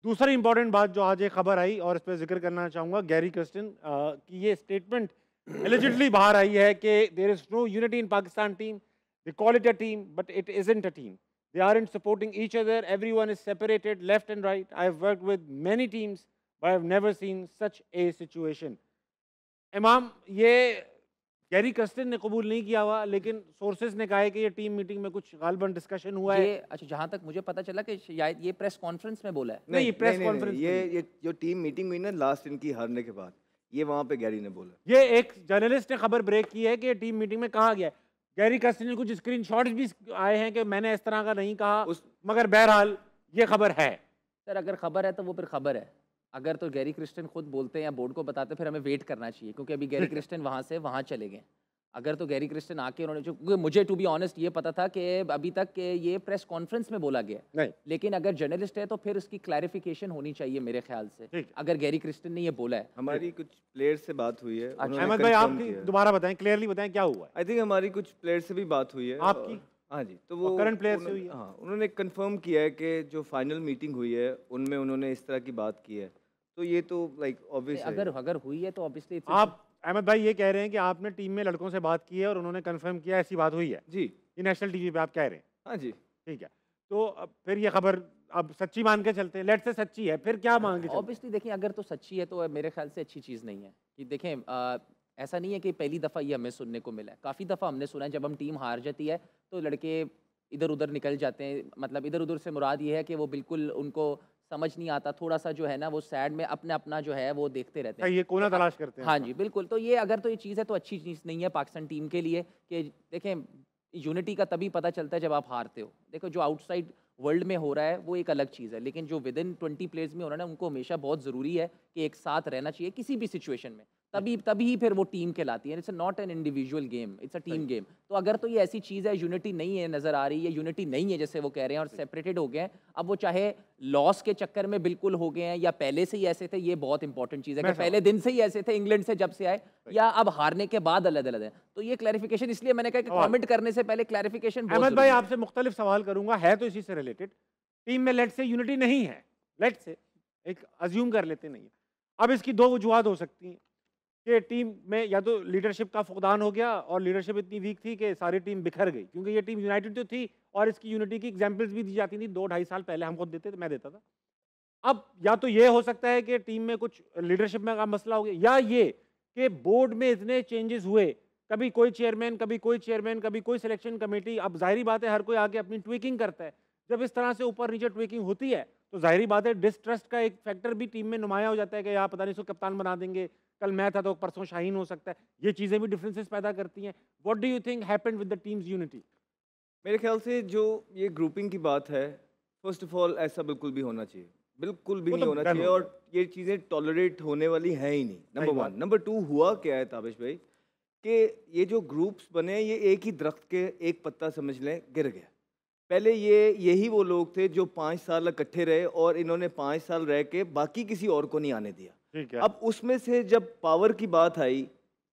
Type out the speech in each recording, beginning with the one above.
दूसरी इंपॉर्टेंट बात जो आज एक खबर आई और इस पर जिक्र करना चाहूंगा, गैरी कर्स्टन की ये स्टेटमेंट एलिजिडली बाहर आई है कि there is no unity in Pakistan team, they call it a team but it isn't a team, they aren't supporting each other, everyone is separated left and right, I have worked with many teams but I have never seen such a situation. Imam, ये Gary Kirsten ने कबूल नहीं किया हुआ, लेकिन sources ने कहा है कि ये टीम मीटिंग में कुछ गालबन डिस्कशन हुआ है। ये अच्छा, जहाँ तक मुझे पता चला कि शायद ये प्रेस कॉन्फ्रेंस में बोला है। नहीं, प्रेस कॉन्फ्रेंस ये जो टीम मीटिंग हुई ना लास्ट इनकी हारने के बाद, ये वहाँ पे गैरी ने बोला। ये एक जर्नलिस्ट ने खबर ब्रेक की है कि टीम मीटिंग में कहा गया है। गैरी कर्स्टन ने कुछ स्क्रीनशॉट्स भी आए हैं कि मैंने इस तरह का नहीं कहा, मगर बहरहाल ये खबर है। सर अगर खबर है तो वो फिर खबर है, अगर तो गैरी क्रिस्टन खुद बोलते हैं या बोर्ड को बताते फिर हमें वेट करना चाहिए, क्योंकि अभी गैरी क्रिस्टन वहाँ से वहाँ चले गए। अगर तो गैरी क्रिस्टन आके उन्होंने, क्योंकि मुझे टू बी ऑनेस्ट ये पता था कि अभी तक के ये प्रेस कॉन्फ्रेंस में बोला गया नहीं, लेकिन अगर जर्नलिस्ट है तो फिर उसकी क्लैरिफिकेशन होनी चाहिए मेरे ख्याल से। अगर गैरी क्रिस्टन ने ये बोला है, हमारी कुछ प्लेयर से बात हुई है। अहमद भाई आप दोबारा बताएं, क्लियरली बताएं क्या हुआ है। आई थिंक हमारी कुछ प्लेयर से भी बात हुई है आपकी। हाँ जी, तो वो करंट प्लेयर से हुई है। हाँ, उन्होंने कंफर्म किया है कि जो फाइनल मीटिंग हुई है उनमें उन्होंने इस तरह की बात की है, तो ये तो लाइक ऑब्वियस है। अगर हुई है तो ऑब्वियसली आप अहमद भाई ये कह रहे हैं कि आपने टीम में लड़कों से बात की है और उन्होंने कंफर्म किया ऐसी बात हुई है जी, ये नेशनल टीवी पे आप कह रहे हैं। हाँ जी, ठीक है, तो अब फिर ये खबर अब सच्ची मान के चलते हैं, लेट से सच्ची है, फिर क्या मान के चलते? ऑब्वियसली देखिए, अगर तो सच्ची है तो मेरे ख्याल से अच्छी चीज़ नहीं है कि देखें, ऐसा नहीं है कि पहली दफ़ा ये हमें सुनने को मिला है, काफ़ी दफ़ा हमने सुना है जब हम टीम हार जाती है तो लड़के इधर उधर निकल जाते हैं। मतलब इधर उधर से मुराद ये है कि वो बिल्कुल उनको समझ नहीं आता, थोड़ा सा जो है ना वो सैड में अपने अपना जो है वो देखते रहते हैं, ये कोना तलाश करते हैं। हाँ जी बिल्कुल। तो ये अगर तो ये चीज़ है तो अच्छी चीज़ नहीं है पाकिस्तान टीम के लिए कि देखें, यूनिटी का तभी पता चलता है जब आप हारते हो। देखो जो आउटसाइड वर्ल्ड में हो रहा है वो एक अलग चीज़ है, लेकिन जो विद इन 20 प्लेयर्स में हो रहा है ना, उनको हमेशा बहुत ज़रूरी है कि एक साथ रहना चाहिए किसी भी सिचुएशन में, तभी फिर वो टीम कहलाती है। It's not an individual game, it's a team game. तो अगर तो ये ऐसी चीज़ है, यूनिटी नहीं है, नज़र आ रही है यूनिटी नहीं है जैसे वो कह रहे हैं और सेपरेटेड हो गए हैं, अब वो चाहे लॉस के चक्कर में बिल्कुल हो गए हैं या पहले से ही ऐसे थे, ये बहुत इंपॉर्टेंट चीज़ है कि पहले दिन से ही ऐसे थे इंग्लैंड से जब से आए, या अब हारने के बाद अलग अलग है। तो ये क्लैरिफिकेशन, इसलिए मैंने कहा कि कमेंट करने से पहले क्लैरिफिकेशन। अहमद भाई आपसे मुख्तलिफ सवाल करूंगा, है तो इसी से रिलेटेड। टीम में लेट से यूनिटी नहीं है, लेट से एक अज्यूम कर लेते नहीं है। अब इसकी दो वजूहत हो सकती हैं कि टीम में या तो लीडरशिप का फुकदान हो गया और लीडरशिप इतनी वीक थी कि सारी टीम बिखर गई, क्योंकि ये टीम यूनाइटेड तो थी और इसकी यूनिटी की एग्जांपल्स भी दी जाती थी 2-2.5 साल पहले, हम खुद देते थे, मैं देता था। अब या तो ये हो सकता है कि टीम में कुछ लीडरशिप में का मसला हो गया, या ये कि बोर्ड में इतने चेंजेस हुए, कभी कोई चेयरमैन, कभी कोई चेयरमैन, कभी कोई सिलेक्शन कमेटी। अब जाहिर बात है हर कोई आके अपनी ट्विकिंग करता है, जब इस तरह से ऊपर नीचे ट्विकिंग होती है तो जाहिर बात है डिस्ट्रस्ट का एक फैक्टर भी टीम में नुमाया हो जाता है कि यार पता नहीं इसको कप्तान बना देंगे, कल मैं था तो परसों शाहीन हो सकता है। ये चीज़ें भी डिफरेंसेस पैदा करती हैं। What do you think happened with the teams unity? मेरे ख्याल से जो ये ग्रुपिंग की बात है, फर्स्ट ऑफ ऑल ऐसा बिल्कुल भी होना चाहिए, बिल्कुल भी नहीं होना चाहिए, और ये चीज़ें टॉलरेट होने वाली हैं ही नहीं, नंबर 1। नंबर 2, हुआ क्या है ताबिश भाई कि ये जो ग्रुप्स बने, ये एक ही दरख्त के एक पत्ता समझ लें गिर गया। पहले यही वो लोग थे जो 5 साल इकट्ठे रहे और इन्होंने 5 साल रह के बाकी किसी और को नहीं आने दिया। अब उसमें से जब पावर की बात आई,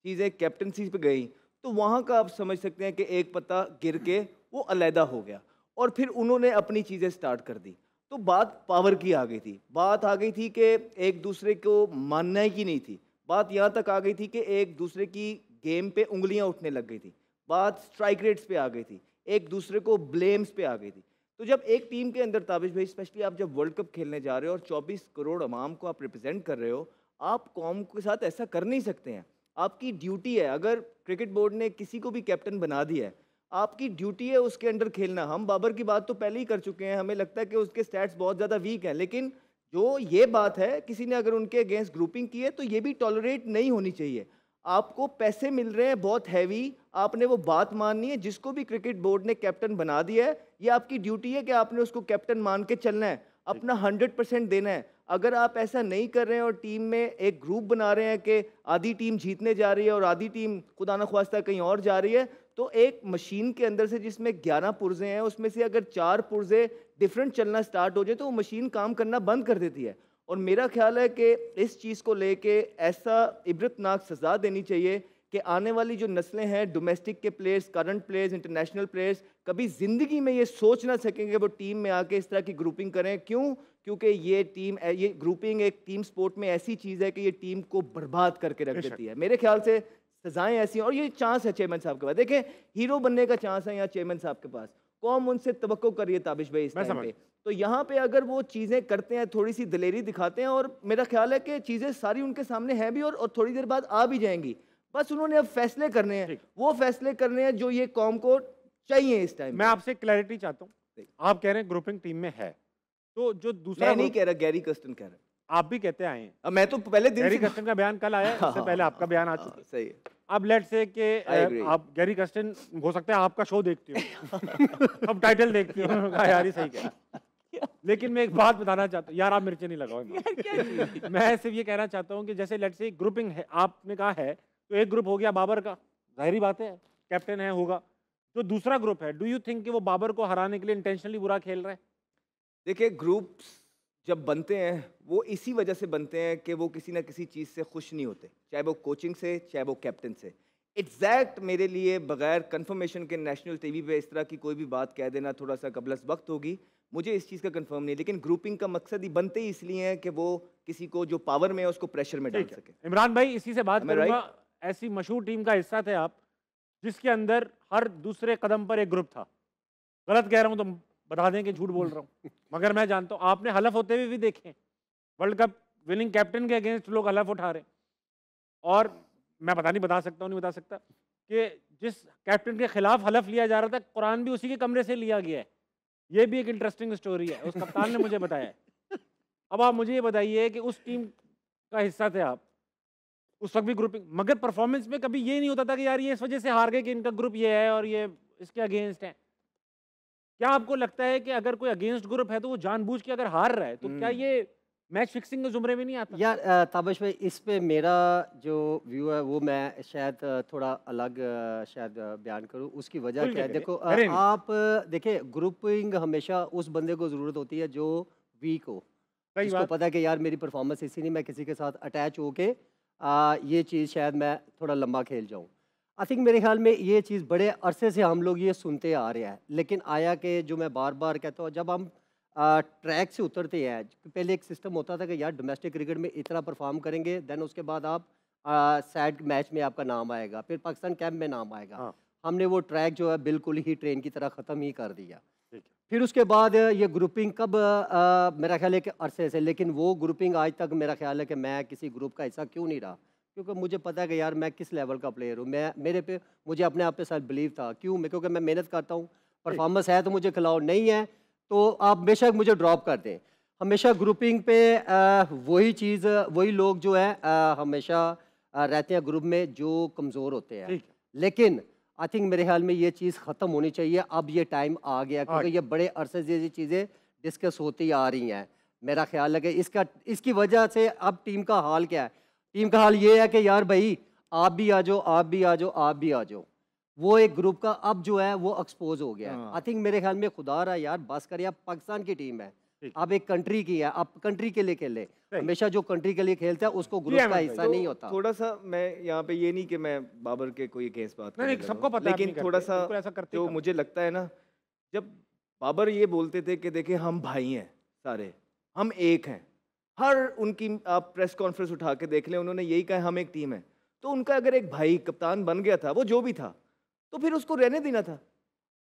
चीज़ें कैप्टनसी पे गई, तो वहाँ का आप समझ सकते हैं कि एक पत्ता गिर के वो अलहदा हो गया और फिर उन्होंने अपनी चीज़ें स्टार्ट कर दी। तो बात पावर की आ गई थी, बात आ गई थी कि एक दूसरे को मानना ही नहीं थी, बात यहाँ तक आ गई थी कि एक दूसरे की गेम पे उंगलियाँ उठने लग गई थी, बात स्ट्राइक रेट्स पे आ गई थी, एक दूसरे को ब्लेम्स पे आ गई थी। तो जब एक टीम के अंदर ताबिश भाई, स्पेशली आप जब वर्ल्ड कप खेलने जा रहे हो और 24 करोड़ अवाम को आप रिप्रेजेंट कर रहे हो, आप कौम के साथ ऐसा कर नहीं सकते हैं। आपकी ड्यूटी है, अगर क्रिकेट बोर्ड ने किसी को भी कैप्टन बना दिया है, आपकी ड्यूटी है उसके अंडर खेलना। हम बाबर की बात तो पहले ही कर चुके हैं, हमें लगता है कि उसके स्टैट्स बहुत ज़्यादा वीक हैं, लेकिन जो ये बात है किसी ने अगर उनके अगेंस्ट ग्रुपिंग की है तो ये भी टॉलरेट नहीं होनी चाहिए। आपको पैसे मिल रहे हैं बहुत हैवी, आपने वो बात माननी है। जिसको भी क्रिकेट बोर्ड ने कैप्टन बना दिया है, ये आपकी ड्यूटी है कि आपने उसको कैप्टन मान के चलना है, अपना 100% देना है। अगर आप ऐसा नहीं कर रहे हैं और टीम में एक ग्रुप बना रहे हैं कि आधी टीम जीतने जा रही है और आधी टीम खुदा न ख्वास्ता कहीं और जा रही है, तो एक मशीन के अंदर से जिसमें 11 पुर्जे हैं, उसमें से अगर 4 पुर्जे डिफरेंट चलना स्टार्ट हो जाए तो वो मशीन काम करना बंद कर देती है। और मेरा ख्याल है कि इस चीज़ को लेके ऐसा इबरतनाक सज़ा देनी चाहिए कि आने वाली जो नस्लें हैं, डोमेस्टिक के players, current players, international players, कभी ज़िंदगी में ये सोच ना सकेंगे वो टीम में आके इस तरह की ग्रुपिंग करें। क्यों? क्योंकि ये ग्रुपिंग एक टीम स्पोर्ट में ऐसी चीज़ है कि ये टीम को बर्बाद करके रख देती है। मेरे ख्याल से सजाएं ऐसी हैं, और ये चांस है चेयरमैन साहब के पास। देखें, हीरो बनने का चांस है यहाँ चेयरमैन साहब के पास। कौम उनसे तवक्को कर रही है ताबिश भाई इस टाइम पे। तो यहाँ पे अगर वो चीज़ें करते हैं, थोड़ी सी दिलेरी दिखाते हैं, और मेरा ख्याल है कि चीज़ें सारी उनके सामने हैं भी, और थोड़ी देर बाद आ भी जाएंगी। बस उन्होंने अब फैसले करने हैं, वो फैसले करने हैं जो ये कौम को चाहिए इस टाइम। मैं आपसे क्लैरिटी चाहता हूँ, आप कह रहे हैं ग्रुपिंग टीम में है, तो जो दूसरा मैं नहीं कह रहा, गैरी कर्स्टन कह रहा है। आप भी कहते आए हैं। अब मैं तो पहले दिन गैरी कर्स्टन का बयान कल आया, इससे पहले आपका बयान आ चुका है। सही है। अब लेट्स से कि आप गैरी कर्स्टन, हो सकता है आपका शो देखती हो, अब टाइटल देखती हो, यार ही सही कह। लेकिन मैं एक बात बताना चाहता हूँ, यार आप मिर्ची नहीं लगाओ। मैं सिर्फ ये कहना चाहता हूँ कि जैसे लेट्स से ग्रुपिंग है, आपने कहा है, तो एक ग्रुप हो गया बाबर का, जाहिर बात है कैप्टन है, होगा। जो दूसरा ग्रुप है, डू यू थिंक कि वो बाबर को हराने के लिए इंटेंशनली बुरा खेल रहे हैं? देखिए, ग्रुप्स जब बनते हैं वो इसी वजह से बनते हैं कि वो किसी ना किसी चीज़ से खुश नहीं होते, चाहे वो कोचिंग से, चाहे वो कैप्टन से। एग्जैक्ट मेरे लिए बगैर कंफर्मेशन के नेशनल टीवी पे इस तरह की कोई भी बात कह देना थोड़ा सा कबलस वक्त होगी, मुझे इस चीज़ का कंफर्म नहीं। लेकिन ग्रुपिंग का मकसद ही बनते ही इसलिए है कि वो किसी को जो पावर में है उसको प्रेशर में डाल सके। इमरान भाई, इसी से बात करूंगा। ऐसी मशहूर टीम का हिस्सा थे आप जिसके अंदर हर दूसरे कदम पर एक ग्रुप था। गलत कह रहा हूं तो बता दें कि झूठ बोल रहा हूं, मगर मैं जानता हूं आपने हलफ होते हुए भी देखे। वर्ल्ड कप विनिंग कैप्टन के अगेंस्ट लोग हलफ उठा रहे, और मैं बता सकता हूं, नहीं बता सकता कि जिस कैप्टन के खिलाफ हलफ लिया जा रहा था, कुरान भी उसी के कमरे से लिया गया है। ये भी एक इंटरेस्टिंग स्टोरी है, उस कप्तान ने मुझे बताया है। अब आप मुझे ये बताइए कि उस टीम का हिस्सा थे आप, उस वक्त भी ग्रुपिंग, मगर परफॉर्मेंस में कभी ये नहीं होता था कि यार ये इस वजह से हार गए कि इनका ग्रुप ये है और ये इसके अगेंस्ट है। क्या आपको लगता है कि अगर कोई अगेंस्ट ग्रुप है तो वो जानबूझ के अगर हार रहा है, तो क्या ये मैच फिक्सिंग के जुमरे में नहीं आता? यार ताबिश भाई, इस पे मेरा जो व्यू है वो मैं शायद थोड़ा अलग शायद बयान करूं। उसकी वजह क्या है, देखो आप देखिए, ग्रुपिंग हमेशा उस बंदे को ज़रूरत होती है जो वीक हो, जिसको पता है कि यार मेरी परफॉर्मेंस इसी नहीं, मैं किसी के साथ अटैच होके ये चीज़ शायद मैं थोड़ा लंबा खेल जाऊँ। आई थिंक मेरे ख्याल में ये चीज़ बड़े अरसे से हम लोग ये सुनते आ रहे हैं, लेकिन आया कि जो मैं बार बार कहता हूँ, जब हम ट्रैक से उतरते हैं, पहले एक सिस्टम होता था कि यार डोमेस्टिक क्रिकेट में इतना परफॉर्म करेंगे, देन उसके बाद आप सैड मैच में आपका नाम आएगा, फिर पाकिस्तान कैंप में नाम आएगा। हाँ। हमने वो ट्रैक जो है बिल्कुल ही ट्रेन की तरह ख़त्म ही कर दिया। फिर उसके बाद ये ग्रुपिंग कब मेरा ख्याल है कि अरसे से, लेकिन वो ग्रुपिंग आज तक मेरा ख्याल है कि मैं किसी ग्रुप का हिस्सा क्यों नहीं रहा, क्योंकि मुझे पता है कि यार मैं किस लेवल का प्लेयर हूँ। मुझे अपने आप पे सेल्फ बिलीव था। क्योंकि मैं मेहनत करता हूँ, परफॉर्मेंस है तो मुझे खिलाओ, नहीं है तो आप बेशक मुझे ड्रॉप कर दें। हमेशा ग्रुपिंग पे वही चीज़, वही लोग जो है हमेशा रहते हैं ग्रुप में जो कमज़ोर होते हैं। लेकिन आई थिंक मेरे ख्याल में ये चीज़ ख़त्म होनी चाहिए। अब ये टाइम आ गया, क्योंकि ये बड़े अरसे से ये चीज़ें डिस्कस होती आ रही हैं। मेरा ख्याल है कि इसकी वजह से अब टीम का हाल क्या है? टीम का हाल ये है कि यार भाई आप भी आ जाओ, आप भी आ जाओ, आप भी आ जाओ। वो एक ग्रुप का अब जो है वो एक्सपोज हो गया है। आई थिंक मेरे ख्याल में खुदा रहा यार, बस करिए, आप पाकिस्तान की टीम है, अब एक कंट्री की है, आप कंट्री के लिए खेले। हमेशा जो कंट्री के लिए खेलता है उसको ग्रुप का हिस्सा नहीं होता। थोड़ा सा मैं यहाँ पे ये नहीं कि मैं बाबर के कोई केस बात नहीं, सबको पता, लेकिन थोड़ा सा जो मुझे लगता है ना, जब बाबर ये बोलते थे कि देखिए हम भाई हैं सारे, हम एक हैं, हर उनकी आप प्रेस कॉन्फ्रेंस उठा के देख लें, उन्होंने यही कहा हम एक टीम है। तो उनका अगर एक भाई कप्तान बन गया था, वो जो भी था, तो फिर उसको रहने देना था।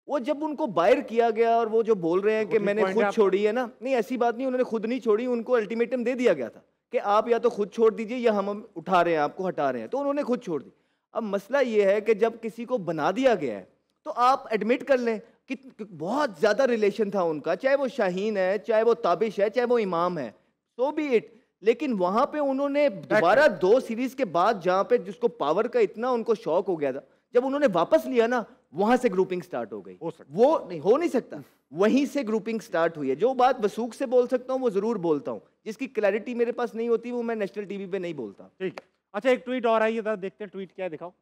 वो जब उनको बाहर किया गया और वो जो बोल रहे हैं कि मैंने खुद छोड़ी है ना, नहीं ऐसी बात नहीं, उन्होंने खुद नहीं छोड़ी, उनको अल्टीमेटम दे दिया गया था कि आप या तो खुद छोड़ दीजिए या हम उठा रहे हैं, आपको हटा रहे हैं, तो उन्होंने खुद छोड़ दी। अब मसला ये है कि जब किसी को बना दिया गया है तो आप एडमिट कर लें कि बहुत ज़्यादा रिलेशन था उनका, चाहे वो शाहीन है, चाहे वो ताबिश है, चाहे वो इमाम है, सो बी इट। लेकिन वहां पे उन्होंने दोबारा 2 सीरीज के बाद, जहां पे जिसको पावर का इतना उनको शौक हो गया था, जब उन्होंने वापस लिया ना, वहां से ग्रुपिंग स्टार्ट हो गई। वो नहीं हो नहीं सकता, वहीं से ग्रुपिंग स्टार्ट हुई है। जो बात वसूख से बोल सकता हूँ वो जरूर बोलता हूँ, जिसकी क्लैरिटी मेरे पास नहीं होती वो मैं नेशनल टीवी पे नहीं बोलता। ठीक, अच्छा एक ट्वीट और आई था, देखते हैं ट्वीट क्या है, दिखाओ।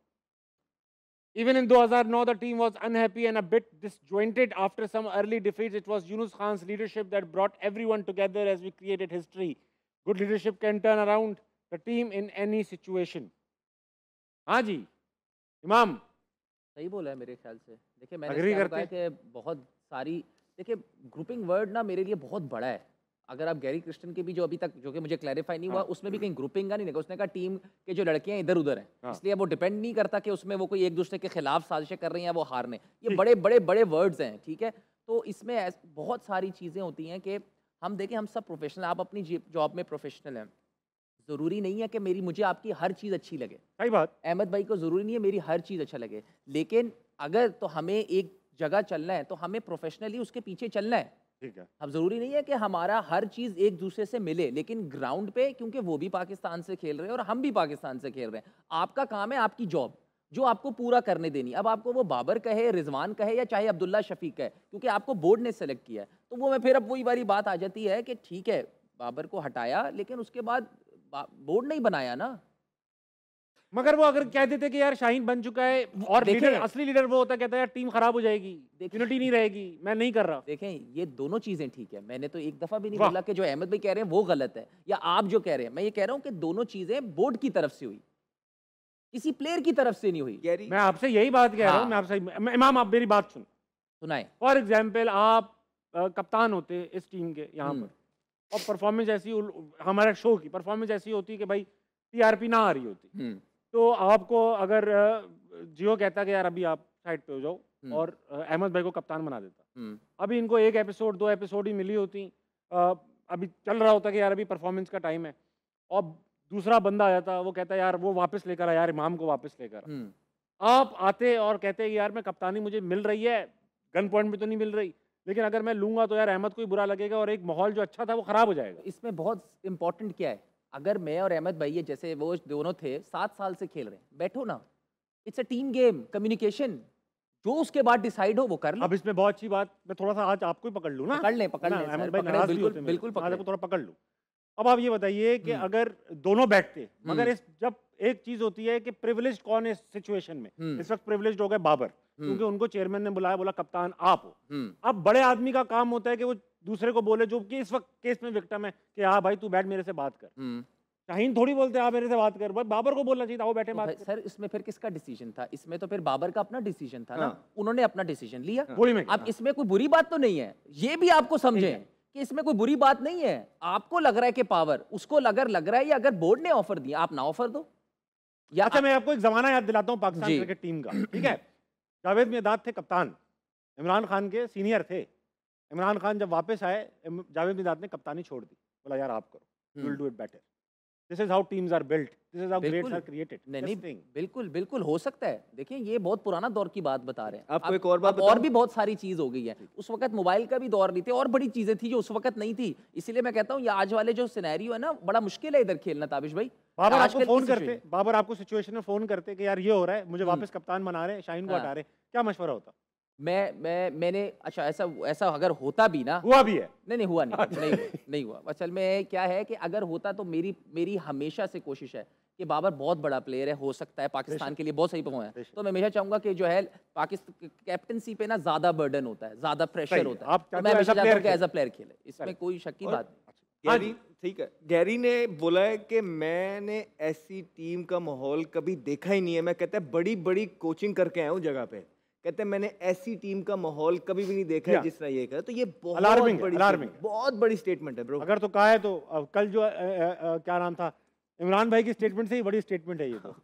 Even in 2009, the team was unhappy and a bit disjointed after some early defeats. It was Yunus Khan's leadership that brought everyone together as we created history. Good leadership can turn around the team in any situation. हाँ जी, इमाम सही बोला है मेरे ख्याल से। देखिए Agree मैंने क्या करते कहा कि बहुत सारी, देखिए ग्रुपिंग वर्ड ना मेरे लिए बहुत बड़ा है। अगर आप गैरी क्रिस्टन के भी जो अभी तक जो कि मुझे क्लैरिफाई नहीं हुआ, उसमें भी कहीं ग्रुपिंग का नहीं देखा। उसने कहा टीम के जो लड़के हैं इधर उधर हैं, इसलिए वो डिपेंड नहीं करता कि उसमें वो कोई एक दूसरे के खिलाफ साजिशें कर रही हैं, वो हारने। ये बड़े बड़े बड़े वर्ड्स हैं, ठीक है। तो इसमें बहुत सारी चीज़ें होती हैं कि हम देखें, हम सब प्रोफेशनल, आप अपनी जॉब में प्रोफेशनल हैं। ज़रूरी नहीं है कि मुझे आपकी हर चीज़ अच्छी लगे। सही बात। अहमद भाई को ज़रूरी नहीं है मेरी हर चीज़ अच्छा लगे, लेकिन अगर तो हमें एक जगह चलना है तो हमें प्रोफेशनली उसके पीछे चलना है। ठीक है। अब ज़रूरी नहीं है कि हमारा हर चीज़ एक दूसरे से मिले, लेकिन ग्राउंड पे क्योंकि वो भी पाकिस्तान से खेल रहे हैं और हम भी पाकिस्तान से खेल रहे हैं, आपका काम है, आपकी जॉब जो आपको पूरा करने देनी। अब आपको वो बाबर कहे, रिजवान कहे या चाहे अब्दुल्ला शफीक कहे, क्योंकि आपको बोर्ड ने सेलेक्ट किया है, तो वो मैं फिर अब वही वाली बात आ जाती है कि ठीक है बाबर को हटाया, लेकिन उसके बाद बोर्ड नहीं बनाया ना। मगर वो अगर कह देते कि यार शाहीन बन चुका है और लीडर, असली लीडर वो होता, कहता है यार टीम खराब हो जाएगी, यूनिटी नहीं रहेगी, मैं नहीं कर रहा। देखें ये दोनों चीजें ठीक है, मैंने तो एक दफा भी नहीं बोला कि जो अहमद भाई कह रहे हैं वो गलत है या आप जो कह रहे हैं। मैं ये कह रहा हूं कि दोनों चीजें बोर्ड की तरफ से हुई, किसी प्लेयर की तरफ से नहीं हुई। मैं आपसे यही बात कह रहा हूँ। मैं आपसे, इमाम आप मेरी बात सुनाए। फॉर एग्जाम्पल आप कप्तान होते इस टीम के यहाँ पर, और परफॉर्मेंस ऐसी, हमारे शो की परफॉर्मेंस ऐसी होती कि भाई टीआरपी ना आ रही होती, तो आपको अगर जियो कहता कि यार अभी आप साइड पे हो जाओ और अहमद भाई को कप्तान बना देता। अभी इनको एक एपिसोड 2 एपिसोड ही मिली होती, अभी चल रहा होता कि यार अभी परफॉर्मेंस का टाइम है, और दूसरा बंदा आ जाता, वो कहता यार वो वापस लेकर आ, यार इमाम को वापस लेकर आप आते और कहते कि यार मैं कप्तानी मुझे मिल रही है, गन पॉइंट में तो नहीं मिल रही, लेकिन अगर मैं लूंगा तो यार अहमद को ही बुरा लगेगा और एक माहौल जो अच्छा था वो खराब हो जाएगा। इसमें बहुत इंपॉर्टेंट क्या है, अगर मैं और अहमद भाई जैसे वो दोनों थे 7 साल से खेल रहे हैं, बैठो ना, it's a team game, communication, जो उसके बाद डिसाइड हो वो कर लो। अब इसमें बहुत अच्छी बात, मैं थोड़ा सा आज आपको ही पकड़ लूँ ना, पकड़ लें अहमद भाई नाराज भी होते हैं, बिल्कुल थोड़ा पकड़ लूँ। अब आप ये बताइए कि अगर दोनों बैठते, मगर इस जब एक चीज होती है कि प्रिविलेज्ड कौन है इस सिचुएशन में, इस वक्त प्रिविलेज्ड हो गए बाबर, क्योंकि उनको चेयरमैन ने बुलाया, बोला कप्तान आप हो। अब बड़े आदमी का काम होता है कि वो दूसरे को बोले जो कि इस वक्त केस में विक्टिम है कि हाँ भाई तू बैठ मेरे से बात कर। शाहीन थोड़ी बोलते आप मेरे से बात कर, बाबर को बोलना चाहिए था वो बैठे बात कर। सर इसमें फिर किसका डिसीजन था? इसमें तो फिर बाबर का अपना डिसीजन था ना, उन्होंने अपना डिसीजन लिया। अब इसमें कोई बुरी बात तो नहीं है, ये भी आपको समझें कि इसमें कोई बुरी बात नहीं है। आपको लग रहा है कि पावर, उसको अगर लग रहा है या अगर बोर्ड ने ऑफर दिया, आप ना ऑफर दो। या अच्छा मैं आपको एक जमाना याद दिलाता हूँ पाकिस्तान क्रिकेट टीम का, ठीक है। जावेद मियांदाद थे कप्तान, इमरान खान के सीनियर थे। इमरान खान जब वापस आए, जावेद मियांदाद ने कप्तानी छोड़ दी, बोला यार आप करो, you will do it better. This is how teams are built. This is how grades are created. नहीं बिल्कुल बिल्कुल हो सकता है। देखिए ये बहुत पुराना दौर की बात बता रहे हैं। आपको एक और बात और भी बहुत सारी चीज हो गई है। उस वक्त मोबाइल का भी दौर नहीं थे और बड़ी चीजें थी जो उस वक्त नहीं थी। इसीलिए मैं कहता हूँ ये आज वाले जो सिनेरियो है ना, बड़ा मुश्किल है इधर खेलना। ताबिश भाई बाबर आपको फोन करते, बाबर आपको सिचुएशन में फोन करते कि यार ये हो रहा है, मुझे वापस कप्तान बना रहे हैं, शाहीन को हटा रहे, क्या मशवरा होता? मैंने अच्छा ऐसा अगर होता भी ना, हुआ भी है? नहीं हुआ नहीं हुआ। असल में क्या है कि अगर होता तो मेरी हमेशा से कोशिश है कि बाबर बहुत बड़ा प्लेयर है, हो सकता है पाकिस्तान के लिए बहुत सही परफॉर्म है, तो मैं हमेशा चाहूंगा कि जो है पाकिस्तान कैप्टनसी पे ना ज्यादा बर्डन होता है, ज्यादा प्रेशर होता है, तो मैं हमेशा चाहता हूं कि एज अ प्लेयर खेले, इसमें कोई शक की बात नहीं। गैरी ठीक है, गैरी ने बोला है कि मैंने ऐसी टीम का माहौल कभी देखा ही नहीं है। मैं कहता है बड़ी बड़ी कोचिंग करके आया हूँ जगह पे, कहते हैं मैंने ऐसी टीम का माहौल कभी भी नहीं देखा है जिस तरह ये कहा। तो ये बहुत बड़ी स्टेटमेंट है ब्रो। अगर तो कहा है तो कल जो क्या नाम था इमरान भाई की स्टेटमेंट से ही बड़ी स्टेटमेंट है ये तो।